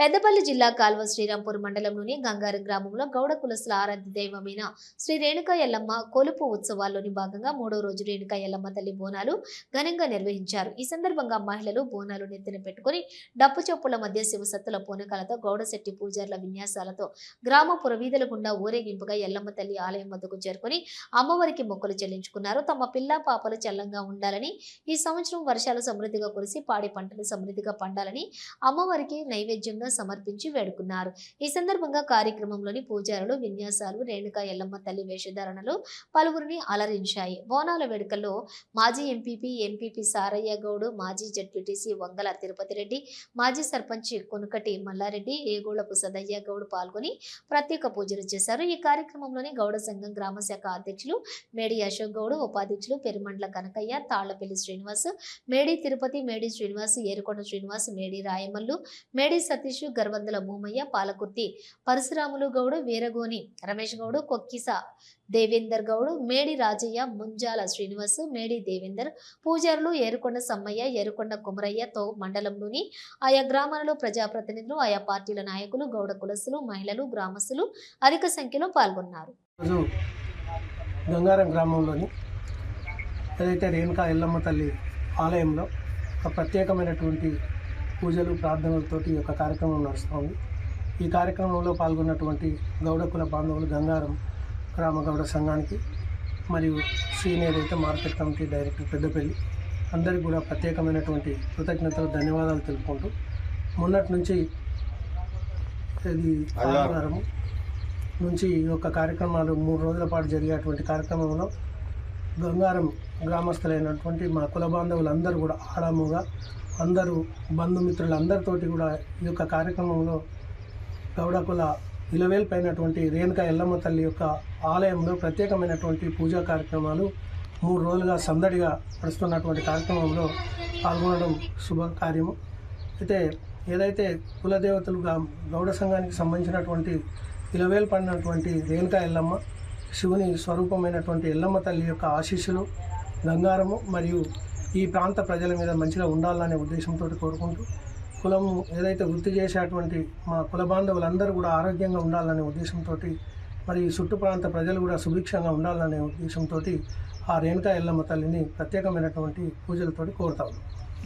పెద్దపల్లి జిల్లా కాల్వ శ్రీరాంపూర్ మండలంలోని గంగారం గ్రామంలో గౌడ కులస్తుల ఆరాధ్య దైవమైన శ్రీ రేణుకా ఎల్లమ్మ కొలుపు ఉత్సవాల్లోని భాగంగా 3వ రోజు రేణుకా ఎల్లమ్మ తల్లి బోనాలు ఘనంగా నిర్వహించారు. ఈ సందర్భంగా మహిళలు బోనాలు నెత్తిన పెట్టుకుని డప్పు చప్పుల మధ్య శివసత్తుల పూనకాలతో గౌడశెట్టి పూజార్ల విన్యాసాలతో గ్రామ పురవీధుల గుండా ఊరేగింపుగా ఎల్లమ్మ తల్లి ఆలయం వద్దకు చేరుకుని అమ్మవారికి మొక్కులు చెల్లించుకున్నారు. తమ పిల్ల పాపలు చల్లంగా ఉండాలని, ఈ సంవత్సరం వర్షాలు సమృద్ధిగా కురిసి పాడి పంటలు సమృద్ధిగా పండాలని అమ్మవారికి నైవేద్యంగా సమర్పించి వేడుకున్నారు. ఈ సందర్భంగా కార్యక్రమంలోని పూజారులు విన్యాసాలు రేణుకా ఎల్లమ్మ తల్లి వేషధారణలు పలువురిని అలరించాయి. బోనాల వేడుకల్లో మాజీ ఎంపీపీ సారయ్య గౌడ్, మాజీ జడ్పీటీసీ వంగల తిరుపతి రెడ్డి, మాజీ సర్పంచ్ కొనుకటి మల్లారెడ్డి, ఏగోళపు సదయ్య గౌడ్ పాల్గొని ప్రత్యేక పూజలు చేశారు. ఈ కార్యక్రమంలోని గౌడ సంఘం గ్రామ శాఖ అధ్యక్షులు మేడి అశోక్ గౌడ్, ఉపాధ్యక్షులు పెరుమండ్ల కనకయ్య, తాళ్లపల్లి శ్రీనివాస్, మేడి తిరుపతి, మేడి శ్రీనివాస్, ఏరుకొండ శ్రీనివాస్, మేడి రాయమల్లు, మేడి సతీష్, గర్వందల భూమయ్య, పాలకుర్తి పరశురాములు గౌడ్, వీరగోని రమేష్ గౌడ్, కొక్కిస దేవేందర్ గౌడ్, మేడి రాజయ్య, ముంజాల శ్రీనివాస్, మేడి దేవేందర్, పూజారులు ఏరుకొండ సమ్మయ్య, ఏరుకొండ కుమరయ్యతో మండలంలోని ఆయా గ్రామాలలో ప్రజాప్రతినిధులు, ఆయా పార్టీల నాయకులు, గౌడ కులస్తులు, మహిళలు, గ్రామస్తులు అధిక సంఖ్యలో పాల్గొన్నారు. గంగారం గ్రామంలోని ఏదైతే రేణుకా ఎల్లమ్మ తల్లి ఆలయంలో ఒక ప్రత్యేకమైనటువంటి పూజలు ప్రార్థనలతోటి ఒక కార్యక్రమం నడుస్తుంది. ఈ కార్యక్రమంలో పాల్గొన్నటువంటి గౌడ కుల బాంధవులు గంగారం గ్రామ గౌడ సంఘానికి మరియు సీనియర్ అయితే మార్కెట్ కమిటీ డైరెక్టర్ పెద్దపల్లి అందరికీ కూడా ప్రత్యేకమైనటువంటి కృతజ్ఞతలు, ధన్యవాదాలు తెలుపుకుంటూ మొన్నటి నుంచి ఇది ఆదివారం నుంచి ఈ యొక్క కార్యక్రమాలు 3 రోజుల పాటు జరిగేటువంటి కార్యక్రమంలో గంగారం గ్రామస్తులైనటువంటి మా కుల బాంధవులందరూ కూడా ఆడాముగా అందరూ బంధుమిత్రులందరితోటి కూడా ఈ యొక్క కార్యక్రమంలో గౌడ కుల ఇలవేల్పైనటువంటి రేణుకా ఎల్లమ్మ తల్లి యొక్క ఆలయంలో ప్రత్యేకమైనటువంటి పూజా కార్యక్రమాలు 3 రోజులుగా సందడిగా నడుస్తున్నటువంటి కార్యక్రమంలో పాల్గొనడం శుభకార్యము. అయితే ఏదైతే కులదేవతలు గౌడ సంఘానికి సంబంధించినటువంటి ఇలవేల్పడినటువంటి రేణుకా ఎల్లమ్మ, శివుని స్వరూపమైనటువంటి ఎల్లమ్మ తల్లి యొక్క ఆశీస్సులు గంగారము మరియు ఈ ప్రాంత ప్రజల మీద మంచిగా ఉండాలనే ఉద్దేశంతో కోరుకుంటూ కులము ఏదైతే వృత్తి చేసేటువంటి మా కుల బాంధవులందరూ కూడా ఆరోగ్యంగా ఉండాలనే ఉద్దేశంతో మరి చుట్టు ప్రాంత ప్రజలు కూడా సుభిక్షంగా ఉండాలనే ఉద్దేశంతో ఆ రేణుకా ఎల్లమ్మ తల్లిని ప్రత్యేకమైనటువంటి పూజలతోటి కోరుతాము.